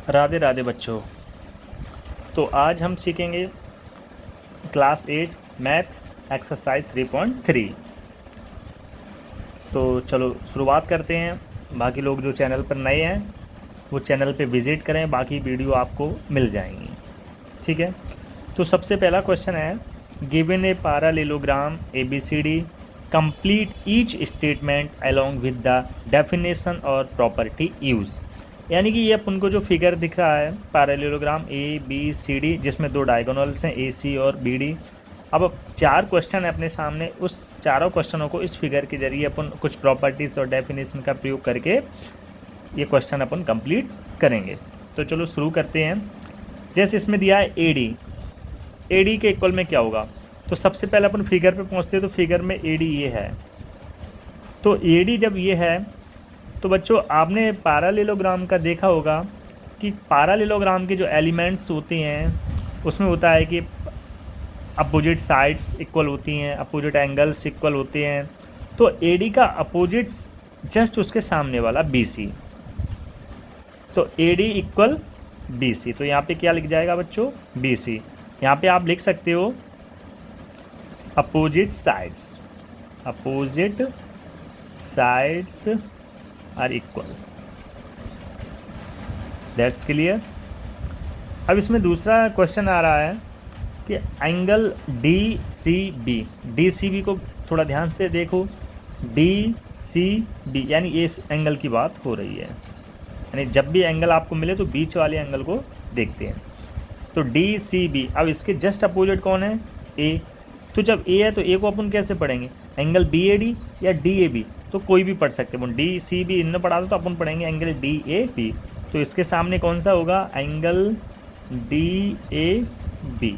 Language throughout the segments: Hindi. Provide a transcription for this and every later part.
राधे राधे बच्चों। तो आज हम सीखेंगे क्लास 8 मैथ एक्सरसाइज 3.3। तो चलो शुरुआत करते हैं। बाकी लोग जो चैनल पर नए हैं वो चैनल पे विज़िट करें, बाकी वीडियो आपको मिल जाएंगी। ठीक है। तो सबसे पहला क्वेश्चन है, given a parallelogram ABCD, complete each statement along with the definition और प्रॉपर्टी यूज़। यानी कि ये अपन को जो फिगर दिख रहा है पैरेललोग्राम ABCD, जिसमें दो डायगोनल्स हैं AC और BD। अब 4 क्वेश्चन है अपने सामने, उस चारों क्वेश्चनों को इस फिगर के जरिए अपन कुछ प्रॉपर्टीज़ और डेफिनेशन का प्रयोग करके ये क्वेश्चन अपन कंप्लीट करेंगे। तो चलो शुरू करते हैं। जैसे इसमें दिया है AD के इक्वल में क्या होगा, तो सबसे पहले अपन फिगर पे पहुंचते हैं। तो फिगर में AD ये है, तो AD जब ये है तो बच्चों आपने पैरेललोग्राम का देखा होगा कि पैरेललोग्राम के जो एलिमेंट्स होते हैं उसमें होता है कि अपोजिट साइड्स इक्वल होती हैं, अपोजिट एंगल्स इक्वल होते हैं। तो AD का अपोजिट्स जस्ट उसके सामने वाला BC, तो AD इक्वल BC। तो यहाँ पे क्या लिख जाएगा बच्चों, BC। यहाँ पे आप लिख सकते हो opposite sides are equal. That's clear. अब इसमें दूसरा क्वेश्चन आ रहा है कि एंगल DCB को थोड़ा ध्यान से देखो। DCB यानी इस एंगल की बात हो रही है, यानी जब भी एंगल आपको मिले तो बीच वाले एंगल को देखते हैं। तो DCB, अब इसके जस्ट अपोजिट कौन है, A। तो जब A है तो A को अपन कैसे पढ़ेंगे, एंगल BAD या DAB, तो कोई भी पढ़ सकते हैं। अपन DCB इनने पढ़ा दो तो अपन पढ़ेंगे एंगल DAB। तो इसके सामने कौन सा होगा, एंगल DAB।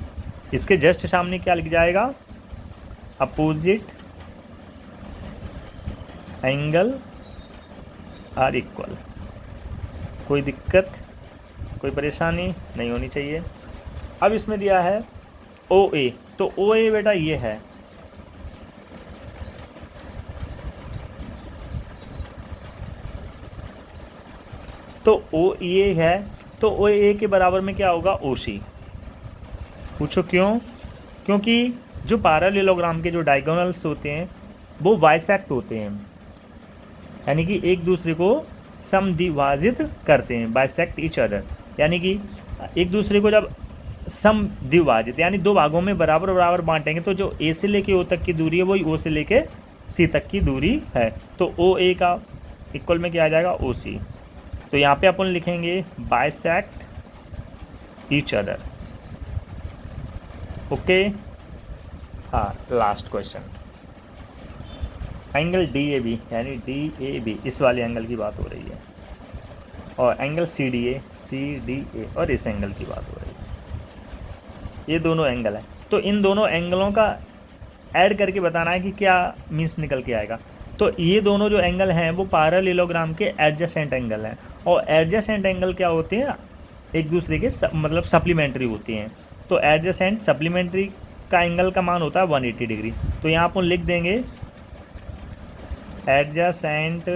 इसके जस्ट सामने क्या लिख जाएगा, अपोजिट एंगल आर इक्वल। कोई दिक्कत, कोई परेशानी नहीं होनी चाहिए। अब इसमें दिया है OA, तो OA बेटा ये है, तो OA है, तो OA के बराबर में क्या होगा, OC। पूछो क्यों, क्योंकि जो पैरेललोग्राम के जो डायगोनल्स होते हैं वो बाइसेक्ट होते हैं, यानी कि एक दूसरे को समद्विभाजित करते हैं, बाइसेक्ट ईच अदर। यानी कि एक दूसरे को जब समद्विभाजित यानी दो भागों में बराबर बराबर बांटेंगे तो जो A से लेके O तक की दूरी है वही O से लेके C तक की दूरी है। तो OA का इक्वल में क्या आ जाएगा, OC। तो यहाँ पे अपन लिखेंगे बाइसेक्ट ईच अदर। ओके। हाँ, लास्ट क्वेश्चन, एंगल DAB यानी DAB इस वाले एंगल की बात हो रही है, और एंगल CDA और इस एंगल की बात हो रही है। ये दोनों एंगल हैं, तो इन दोनों एंगलों का ऐड करके बताना है कि क्या मीन्स निकल के आएगा। तो ये दोनों जो एंगल हैं वो पैरेललोग्राम के एडजेसेंट एंगल हैं, और एडजेसेंट एंगल क्या होते हैं, एक दूसरे के मतलब सप्लीमेंट्री होती हैं। तो एडजेसेंट सप्लीमेंट्री का एंगल का मान होता है 180 डिग्री। तो यहाँ अपन लिख देंगे एडजेसेंट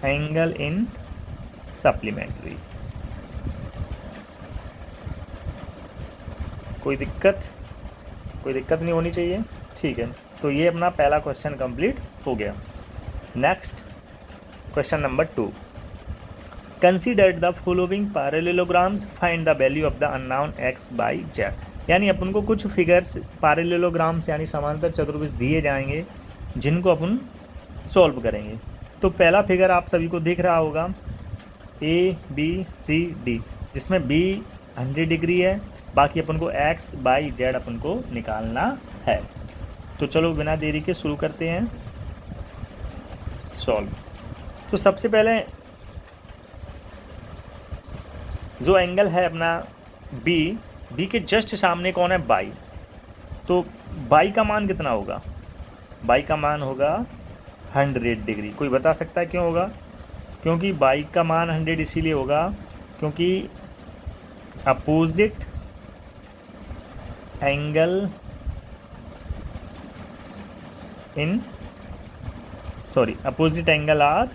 एंगल इन सप्लीमेंट्री। कोई दिक्कत नहीं होनी चाहिए। ठीक है, तो ये अपना पहला क्वेश्चन कंप्लीट हो गया। Next question number 2, consider the following parallelograms, find the value of the unknown x by z। यानी अपन को कुछ फिगर्स पैरेललोग्राम्स यानी समांतर चतुर्भुज दिए जाएंगे जिनको अपन सॉल्व करेंगे। तो पहला फिगर आप सभी को दिख रहा होगा ABCD, जिसमें B 100 डिग्री है, बाकी अपन को x by z अपन को निकालना है। तो चलो बिना देरी के शुरू करते हैं सॉल्व। तो सबसे पहले जो एंगल है अपना B के जस्ट सामने कौन है, बाई। तो बाई का मान कितना होगा, बाई का मान होगा 100 डिग्री। कोई बता सकता है क्यों होगा, क्योंकि बाई का मान 100 इसीलिए होगा क्योंकि opposite angle opposite angle are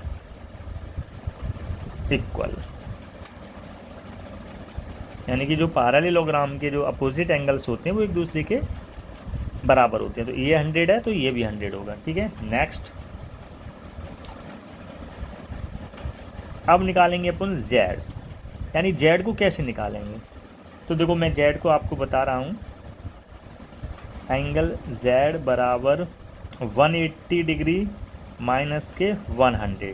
equal. यानी कि जो पैरेललोग्राम के जो अपोजिट एंगल्स होते हैं वो एक दूसरे के बराबर होते हैं। तो ये 100 है तो ये भी 100 होगा। ठीक है, नेक्स्ट अब निकालेंगे अपन जेड, यानी जेड को कैसे निकालेंगे। तो देखो मैं जेड को आपको बता रहा हूँ, एंगल जेड बराबर 180 डिग्री माइनस के 100।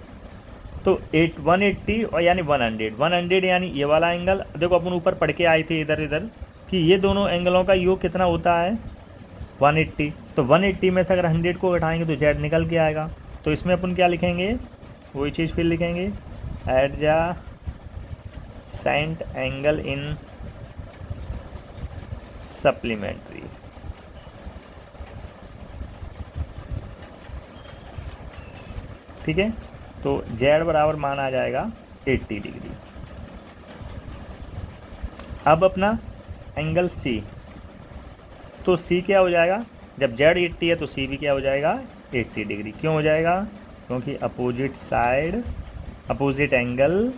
तो 180 और यानी 100 यानी ये वाला एंगल। देखो अपन ऊपर पढ़ के आए थे इधर इधर कि ये दोनों एंगलों का योग कितना होता है 180। तो 180 में से अगर 100 को घटाएंगे तो जेड निकल के आएगा। तो इसमें अपन क्या लिखेंगे, वही चीज़ फिर लिखेंगे, एडजेसेंट एंगल इन सप्लीमेंट्री। ठीक है, तो जेड बराबर मान आ जाएगा 80 डिग्री। अब अपना एंगल सी, तो सी क्या हो जाएगा, जब जेड 80 है तो सी भी क्या हो जाएगा 80 डिग्री। क्यों हो जाएगा, क्योंकि opposite side opposite angle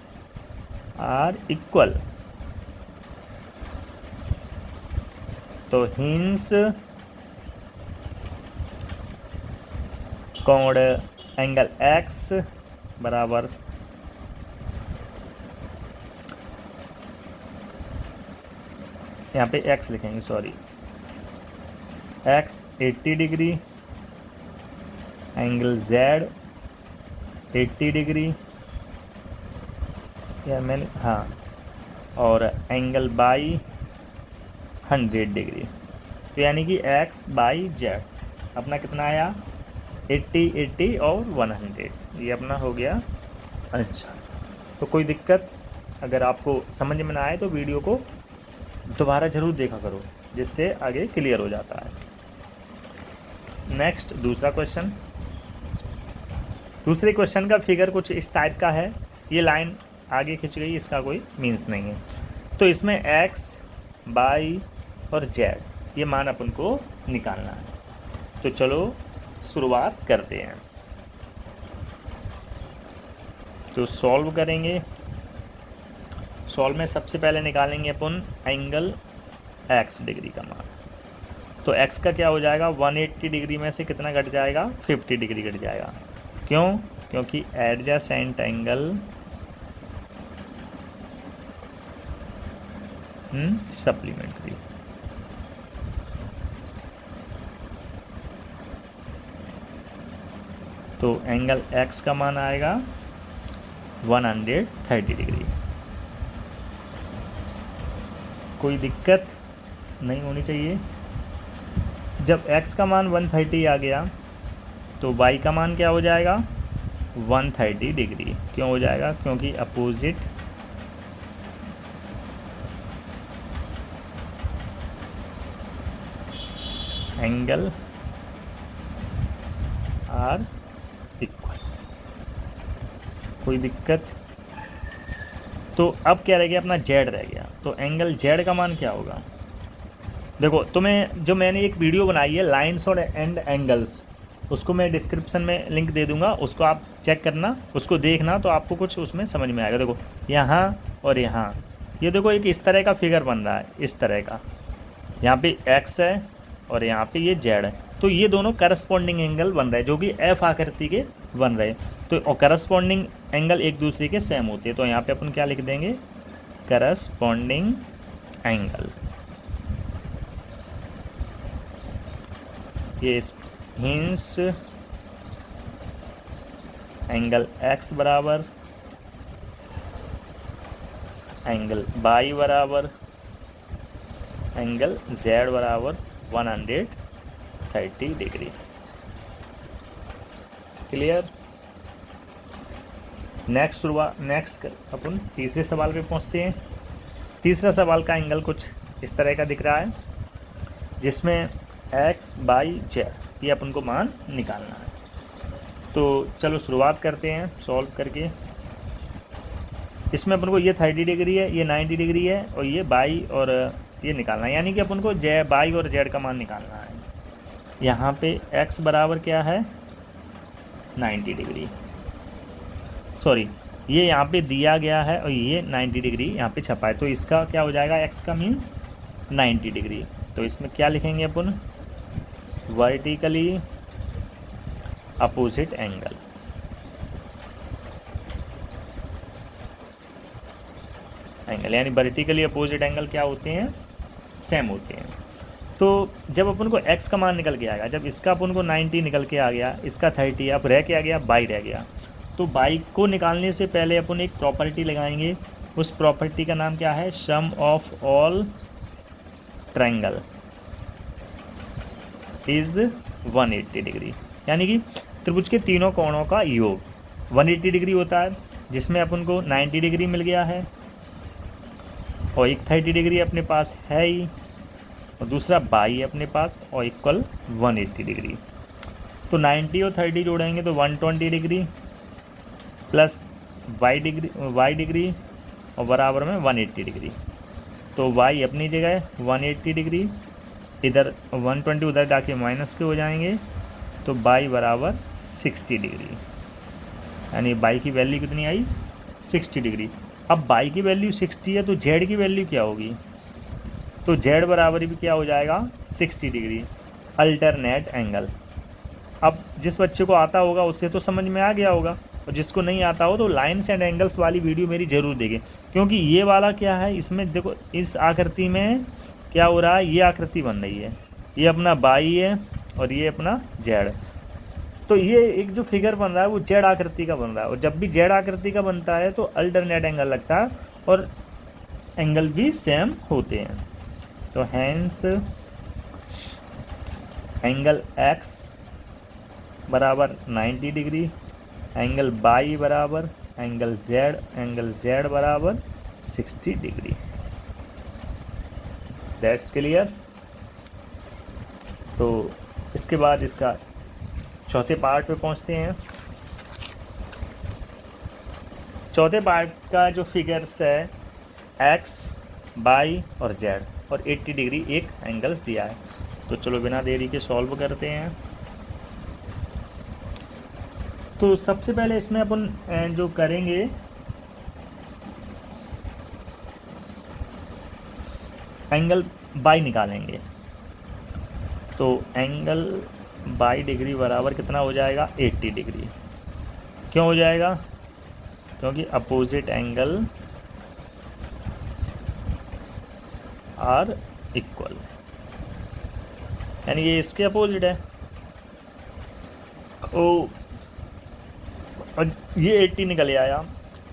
are equal. तो हिंस कोण एंगल एक्स बराबर यहाँ पे x लिखेंगे, sorry, x 80 degree, angle z 80 degree, या मैंने हाँ, और एंगल बाई 100 डिग्री। तो यानी कि x बाई जेड अपना कितना आया 80 80 और 100, ये अपना हो गया। अच्छा, तो कोई दिक्कत अगर आपको समझ में ना आए तो वीडियो को दोबारा ज़रूर देखा करो, जिससे आगे क्लियर हो जाता है। नेक्स्ट दूसरा क्वेश्चन। दूसरे क्वेश्चन का फिगर कुछ इस टाइप का है, ये लाइन आगे खिंच गई, इसका कोई मीन्स नहीं है। तो इसमें x बाई और z ये मान अपन को निकालना है। तो चलो शुरुआत करते हैं। तो सॉल्व करेंगे। सॉल्व में सबसे पहले निकालेंगे अपन एंगल x डिग्री का मान। तो x का क्या हो जाएगा, 180 डिग्री में से कितना घट जाएगा 50 डिग्री घट जाएगा। क्यों, क्योंकि एडजेसेंट एंगल सप्लीमेंट्री। तो एंगल x का मान आएगा 130 डिग्री। कोई दिक्कत नहीं होनी चाहिए। जब x का मान 130 आ गया तो y का मान क्या हो जाएगा 130 डिग्री। क्यों हो जाएगा, क्योंकि अपोजिट एंगल आर इक्वल। कोई दिक्कत। तो अब क्या रह गया, अपना जेड रह गया। तो एंगल जेड का मान क्या होगा, देखो तुम्हें जो मैंने एक वीडियो बनाई है लाइन्स और एंड एंगल्स, उसको मैं डिस्क्रिप्शन में लिंक दे दूंगा, उसको आप चेक करना, उसको देखना, तो आपको कुछ उसमें समझ में आएगा। देखो यहाँ और यहाँ, ये देखो एक इस तरह का फिगर बन रहा है, इस तरह का। यहाँ पे x है और यहाँ पे ये z है। तो ये दोनों करस्पॉन्डिंग एंगल बन रहे हैं, जो कि f आकृति के बन रहे हैं। तो और करस्पॉन्डिंग एंगल एक दूसरे के सेम होते हैं। तो यहाँ पे अपन क्या लिख देंगे, करस्पॉन्डिंग एंगल। ये मीन्स एंगल x बराबर एंगल y बराबर एंगल z बराबर 130 डिग्री। क्लियर। नेक्स्ट अपन तीसरे सवाल पे पहुंचते हैं। तीसरा सवाल का एंगल कुछ इस तरह का दिख रहा है, जिसमें x बाई जेड ये अपन को मान निकालना है। तो चलो शुरुआत करते हैं सॉल्व करके। इसमें अपन को ये 30 डिग्री है, ये 90 डिग्री है, और ये बाई और ये निकालना है, यानी कि अपन को बाई और जेड का मान निकालना है। यहाँ पे x बराबर क्या है 90 डिग्री, सॉरी ये यहाँ पे दिया गया है और ये 90 डिग्री यहाँ पे छपा है, तो इसका क्या हो जाएगा, एक्स का मीन्स 90 डिग्री। तो इसमें क्या लिखेंगे अपन, वर्टिकली अपोजिट एंगल। यानी वर्टिकली अपोजिट एंगल क्या होते हैं, सेम होते हैं। तो जब अपन को x का मान निकल के आ गया, जब इसका अपन को 90 निकल के आ गया, इसका 30, अब रह के आ गया बाई रह गया, तो बाई को निकालने से पहले अपन एक प्रॉपर्टी लगाएंगे। उस प्रॉपर्टी का नाम क्या है, sum of all triangle is 180 degree. यानी कि त्रिभुज के तीनों कोणों का योग 180 डिग्री होता है, जिसमें अपन को 90 डिग्री मिल गया है और एक 30 डिग्री अपने पास है ही, और दूसरा बाई अपने पास और इक्वल 180 डिग्री। तो 90 और 30 जोड़ेंगे तो 120 डिग्री प्लस वाई डिग्री और बराबर में 180 डिग्री। तो वाई अपनी जगह 180 डिग्री, इधर 120 उधर जाके माइनस के हो जाएंगे, तो बाई बराबर 60 डिग्री। यानी बाई की वैल्यू कितनी आई, 60 डिग्री। अब बाई की वैल्यू 60 है तो जेड की वैल्यू क्या होगी, तो जेड बराबर भी क्या हो जाएगा, 60 डिग्री अल्टरनेट एंगल। अब जिस बच्चे को आता होगा उससे तो समझ में आ गया होगा, और जिसको नहीं आता हो तो लाइन्स एंड एंगल्स वाली वीडियो मेरी ज़रूर देखें, क्योंकि ये वाला क्या है, इसमें देखो इस आकृति में क्या हो रहा है, ये आकृति बन रही है, ये अपना बाई है और ये अपना जेड। तो ये एक जो फिगर बन रहा है वो जेड आकृति का बन रहा है, और जब भी जेड आकृति का बनता है तो अल्टरनेट एंगल लगता है और एंगल भी सेम होते हैं। तो हैंस एंगल x बराबर 90 डिग्री, एंगल बाई बराबर एंगल z बराबर 60 डिग्री। That's clear. तो इसके बाद इसका चौथे पार्ट पे पहुंचते हैं। चौथे पार्ट का जो फिगर्स है x, बाई और z, और 80 डिग्री एक एंगल्स दिया है। तो चलो बिना देरी के सॉल्व करते हैं। तो सबसे पहले इसमें अपन जो करेंगे, एंगल बाई निकालेंगे। तो एंगल बाई डिग्री बराबर कितना हो जाएगा, 80 डिग्री। क्यों हो जाएगा, क्योंकि अपोजिट एंगल आर इक्वल, यानी ये इसके अपोजिट है। और ये 80 निकल आया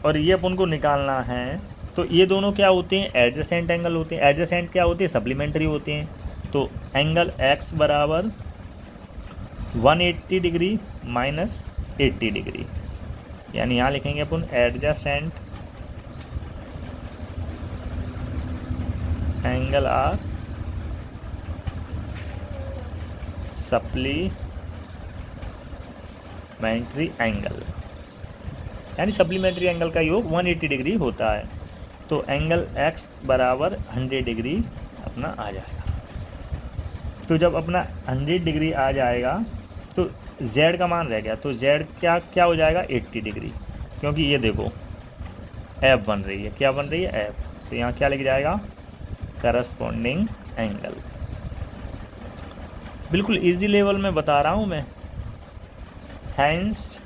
और ये अपन को निकालना है, तो ये दोनों क्या होते हैं, एडजेसेंट एंगल होते हैं। एडजेसेंट क्या होते हैं, सप्लीमेंट्री होते हैं। तो एंगल x बराबर 180 डिग्री माइनस 80 डिग्री, यानी यहाँ लिखेंगे अपन adjacent angle are supplementary angle, यानी सप्लीमेंट्री एंगल का योग 180 डिग्री होता है। तो एंगल x बराबर 100 डिग्री अपना आ जाएगा। तो जब अपना 100 डिग्री आ जाएगा तो z का मान रह गया, तो z क्या हो जाएगा, 80 डिग्री, क्योंकि ये देखो f बन रही है, क्या बन रही है, f। तो यहाँ क्या लिख जाएगा, करस्पॉन्डिंग एंगल। बिल्कुल इजी लेवल में बता रहा हूँ मैं। हैंस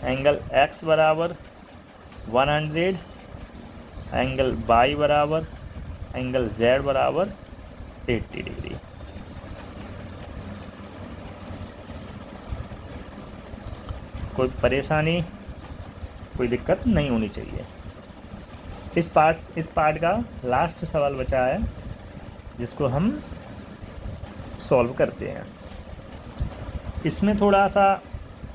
एंगल x बराबर 100, एंगल बाई बराबर एंगल z बराबर 80 डिग्री। कोई परेशानी, कोई दिक्कत नहीं होनी चाहिए। इस पार्ट का लास्ट सवाल बचा है, जिसको हम सॉल्व करते हैं। इसमें थोड़ा सा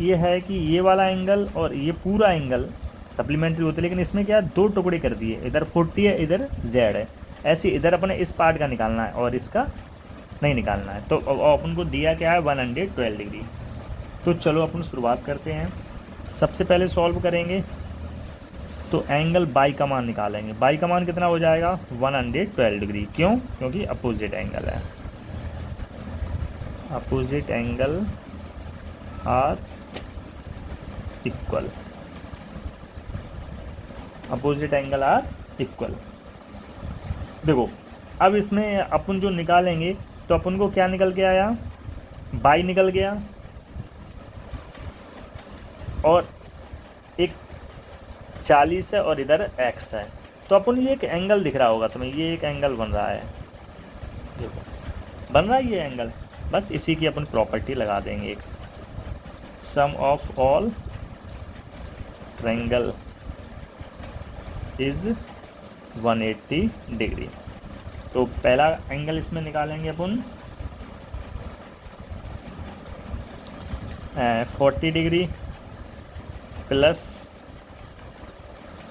ये है कि ये वाला एंगल और ये पूरा एंगल सप्लीमेंट्री होते हैं, लेकिन इसमें क्या दो टुकड़े कर दिए, इधर 40 है इधर z है। ऐसे इधर अपने इस पार्ट का निकालना है और इसका नहीं निकालना है। तो अपन को दिया क्या है, 112 डिग्री। तो चलो अपन शुरुआत करते हैं। सबसे पहले सॉल्व करेंगे तो एंगल बाई का मान निकालेंगे। बाई का मान कितना हो जाएगा, 112 डिग्री। क्यों, क्योंकि अपोजिट एंगल है, opposite angle are equal. Opposite angle are equal. देखो अब इसमें अपन जो निकालेंगे तो अपन को क्या निकल के आया, बाई निकल गया, और एक 40 है और इधर x है। तो अपन ये एक एंगल दिख रहा होगा तुम्हें, ये एक एंगल बन रहा है, देखो बन रहा है ये एंगल। बस इसी की अपन प्रॉपर्टी लगा देंगे, एक sum of all triangle is 180 degree. तो पहला एंगल इसमें निकालेंगे अपन 40 degree plus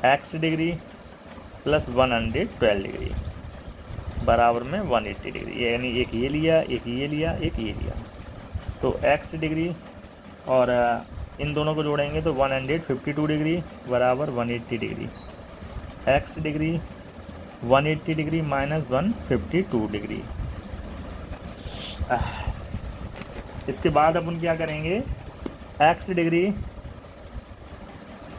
x degree plus 112 degree बराबर में 180 डिग्री, यानी एक ये लिया, एक ये लिया, एक ये लिया। तो x डिग्री और इन दोनों को जोड़ेंगे तो 152 डिग्री बराबर 180 degree, x degree 180 degree minus 152 degree. इसके बाद अपन क्या करेंगे, x डिग्री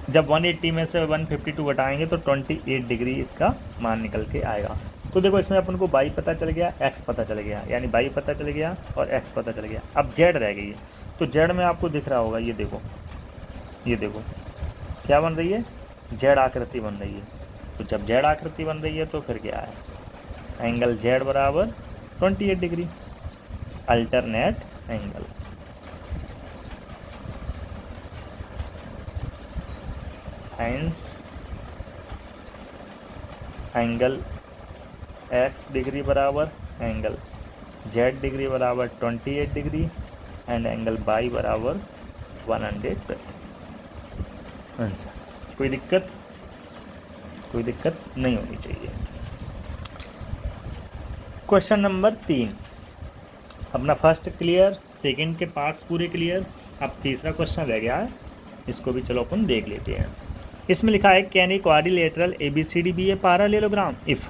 जब 180 में से 152 घटाएंगे तो 28 डिग्री इसका मान निकल के आएगा। तो देखो इसमें अपन को y पता चल गया, x पता चल गया, यानी y पता चल गया और x पता चल गया। अब z रह गई है, तो z में आपको दिख रहा होगा, ये देखो, ये देखो क्या बन रही है, z आकृति बन रही है। तो जब z आकृति बन रही है तो फिर क्या है, एंगल z बराबर 28 degree, alternate angle. Hence angle x degree बराबर एंगल z डिग्री बराबर 28 डिग्री एंड एंगल y बराबर 112। आंसर। कोई दिक्कत, कोई दिक्कत नहीं होनी चाहिए। क्वेश्चन नंबर 3 अपना फर्स्ट क्लियर, सेकंड के पार्ट्स पूरे क्लियर। अब तीसरा क्वेश्चन रह गया है, इसको भी चलो अपन देख लेते हैं। इसमें लिखा है can a quadrilateral ABCD be a parallelogram if.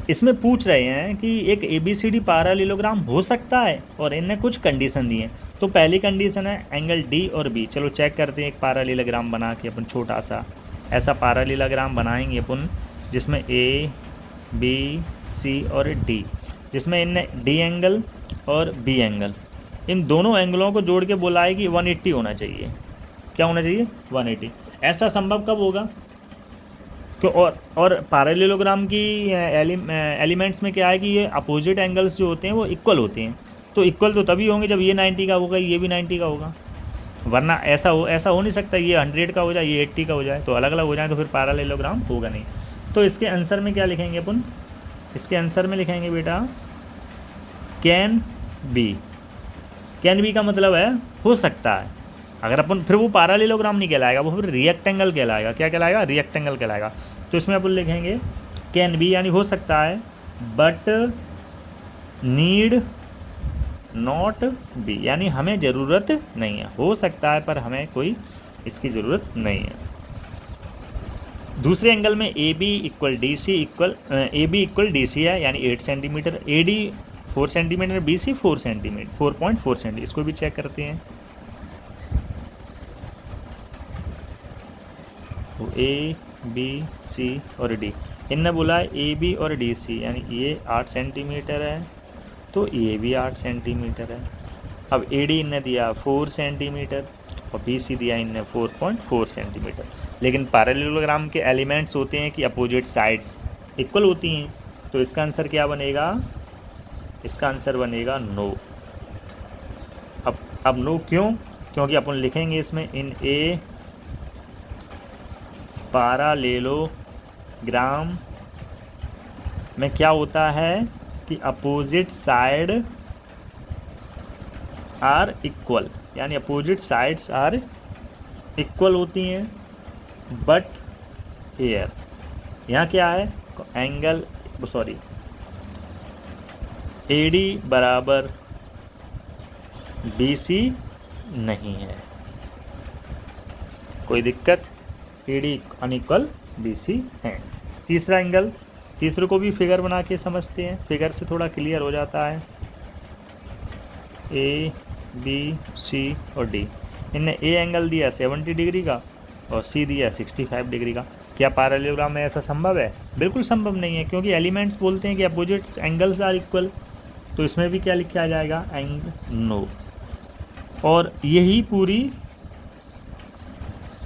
इसमें पूछ रहे हैं कि एक ABCD पैरेललोग्राम हो सकता है और इनने कुछ कंडीशन दी हैं। तो पहली कंडीशन है एंगल D और B। चलो चेक करते हैं, एक पैरेललोग्राम बना के अपन छोटा सा ऐसा पैरेललोग्राम बनाएंगे अपन, जिसमें A B C और D, जिसमें इनने D एंगल और B एंगल, इन दोनों एंगलों को जोड़ के बोला है कि 180 होना चाहिए। क्या होना चाहिए, 180। ऐसा संभव कब होगा, क्यों, और पैरेललोग्राम की एलिमेंट्स में क्या है कि ये अपोजिट एंगल्स जो होते हैं वो इक्वल होते हैं। तो इक्वल तो तभी होंगे जब ये 90 का होगा, ये भी 90 का होगा, वरना ऐसा हो नहीं सकता ये 100 का हो जाए, ये 80 का हो जाए, तो अलग अलग हो जाए तो फिर पैरेललोग्राम होगा नहीं। तो इसके आंसर में क्या लिखेंगे अपन, इसके आंसर में लिखेंगे बेटा कैन बी। कैन बी का मतलब है हो सकता है। अगर अपन, फिर वो पैरेललोग्राम नहीं कहलाएगा, वो फिर रिएक्टेंगल कहलाएगा। क्या कहलाएगा, रिएक्टेंगल कहलाएगा। तो इसमें अपन लिखेंगे कैन बी यानी हो सकता है, बट नीड नॉट बी यानी हमें ज़रूरत नहीं है। हो सकता है पर हमें कोई इसकी ज़रूरत नहीं है। दूसरे एंगल में A B equal D C है, यानी 8 centimetre, A D 4 centimetre, B C 4 centimetre, 4.4 centimetre. इसको भी चेक करते हैं। तो ए बी सी और डी, इनने बोला है ए बी और डी सी, यानी ये 8 सेंटीमीटर है तो ये भी 8 सेंटीमीटर है। अब ए डी इनने दिया 4 सेंटीमीटर और बी सी दिया इनने 4.4 सेंटीमीटर। लेकिन पैरेललोग्राम के एलिमेंट्स होते हैं कि अपोजिट साइड्स इक्वल होती हैं, तो इसका आंसर क्या बनेगा, इसका आंसर बनेगा नो। अब नो क्यों, क्योंकि अपन लिखेंगे इसमें इन ए पैरेललोग्राम में क्या होता है कि अपोजिट साइड आर इक्वल, यानी अपोजिट साइड्स आर इक्वल होती हैं। बट हियर यहाँ क्या है, एंगल ए डी बराबर बी सी नहीं है। कोई दिक्कत, A D unequal B C है। तीसरा एंगल, तीसरे को भी फिगर बना के समझते हैं, फिगर से थोड़ा क्लियर हो जाता है। ए बी सी और डी, इनने ए एंगल दिया 70 डिग्री का और सी दिया 65 डिग्री का। क्या पैरेललोग्राम में ऐसा संभव है? बिल्कुल संभव नहीं है, क्योंकि एलिमेंट्स बोलते हैं कि अपोजिट्स एंगल्स आर इक्वल। तो इसमें भी क्या लिखा जाएगा? नो। और यही पूरी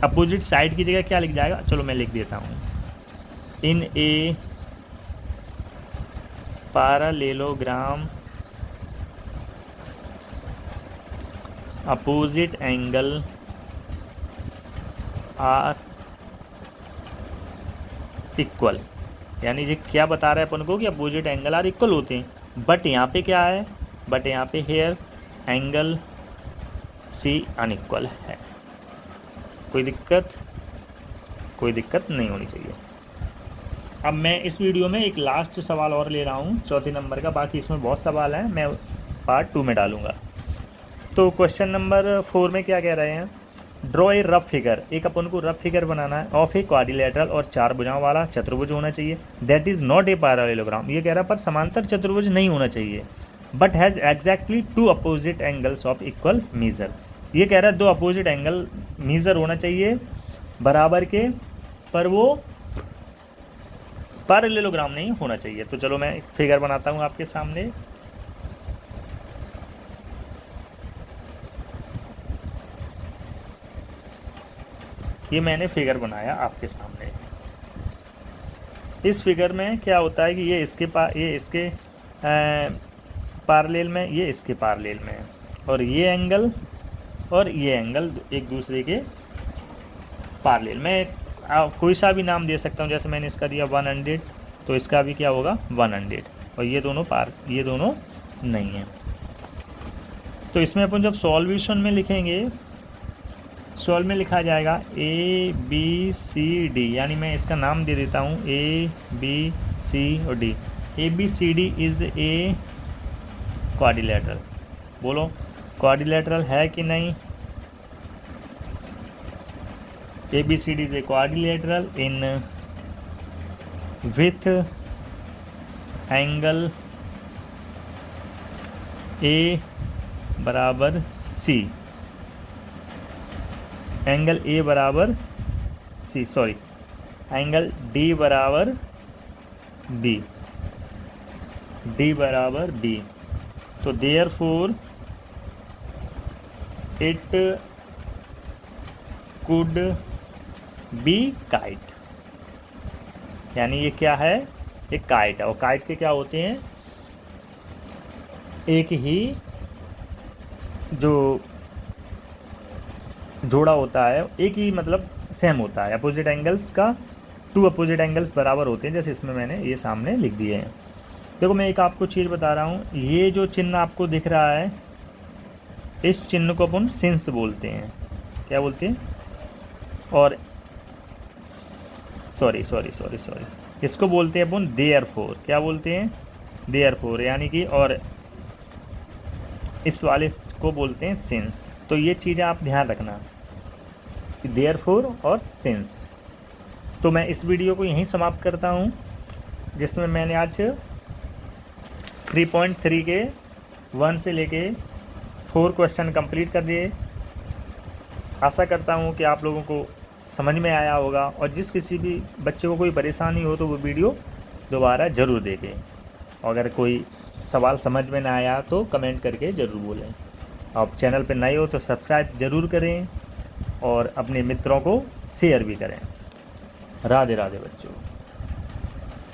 अपोजिट साइड की जगह क्या लिख जाएगा? चलो मैं लिख देता हूँ, in a parallelogram opposite angle are equal. यानी ये क्या बता रहा है अपन को कि अपोजिट एंगल आर इक्वल होते हैं। बट यहाँ पे क्या है? बट यहाँ पे हेयर एंगल सी अनइक्वल है। कोई दिक्कत नहीं होनी चाहिए। अब मैं इस वीडियो में एक लास्ट सवाल और ले रहा हूँ, चौथे नंबर का। बाकी इसमें बहुत सवाल हैं, मैं पार्ट 2 में डालूँगा। तो क्वेश्चन नंबर 4 में क्या कह रहे हैं? Draw a rough figure. एक अपन को रफ फिगर बनाना है ऑफ ए क्वाड्रिलेटरल और 4 भुजाओं वाला चतुर्भुज होना चाहिए। That is not a parallelogram. ये कह रहा है पर समांतर चतुर्भुज नहीं होना चाहिए। But has exactly 2 opposite angles of equal measure. ये कह रहा है 2 अपोजिट एंगल मीज़र होना चाहिए बराबर के, पर वो पैरेललोग्राम नहीं होना चाहिए। तो चलो मैं एक फिगर बनाता हूँ आपके सामने। ये मैंने फिगर बनाया आपके सामने। इस फिगर में क्या होता है कि ये इसके पैरेलल में, ये इसके पैरेलल में, और ये एंगल एक दूसरे के पैरेलल। मैं कोई सा भी नाम दे सकता हूँ, जैसे मैंने इसका दिया 100, तो इसका भी क्या होगा? 100। और ये दोनों नहीं है। तो इसमें अपन जब सॉल्यूशन में लिखेंगे, सॉल्व में लिखा जाएगा ABCD, यानी मैं इसका नाम दे देता हूँ ABCD। ABCD is a quadrilateral. बोलो क्वाड्रिलेटरल है कि नहीं? ABCD is a quadrilateral in with angle A बराबर C, एंगल A बराबर C, सॉरी, एंगल D बराबर B। तो therefore it could be kite. यानी ये क्या है? एक काइट है। और काइट के क्या होते हैं? एक ही जो जोड़ा होता है, एक ही मतलब सेम होता है। अपोजिट एंगल्स का 2 अपोजिट एंगल्स बराबर होते हैं, जैसे इसमें मैंने ये सामने लिख दिए हैं। देखो मैं एक आपको चीज़ बता रहा हूँ, ये जो चिन्ह आपको दिख रहा है, इस चिन्ह को अपन सिंस बोलते हैं। क्या बोलते हैं? और सॉरी, इसको बोलते हैं अपन देयरफॉर। क्या बोलते हैं? देयरफॉर, यानी कि, और इस वाले को बोलते हैं सिंस। तो ये चीज़ें आप ध्यान रखना, देयरफॉर और सिंस। तो मैं इस वीडियो को यहीं समाप्त करता हूँ, जिसमें मैंने आज 3.3 के 1 से लेके 4 क्वेश्चन कंप्लीट कर दिए। आशा करता हूँ कि आप लोगों को समझ में आया होगा, और जिस किसी भी बच्चे को कोई परेशानी हो तो वो वीडियो दोबारा ज़रूर देखें। अगर कोई सवाल समझ में ना आया तो कमेंट करके ज़रूर बोलें। आप चैनल पर नए हो तो सब्सक्राइब ज़रूर करें और अपने मित्रों को शेयर भी करें। राधे राधे बच्चों।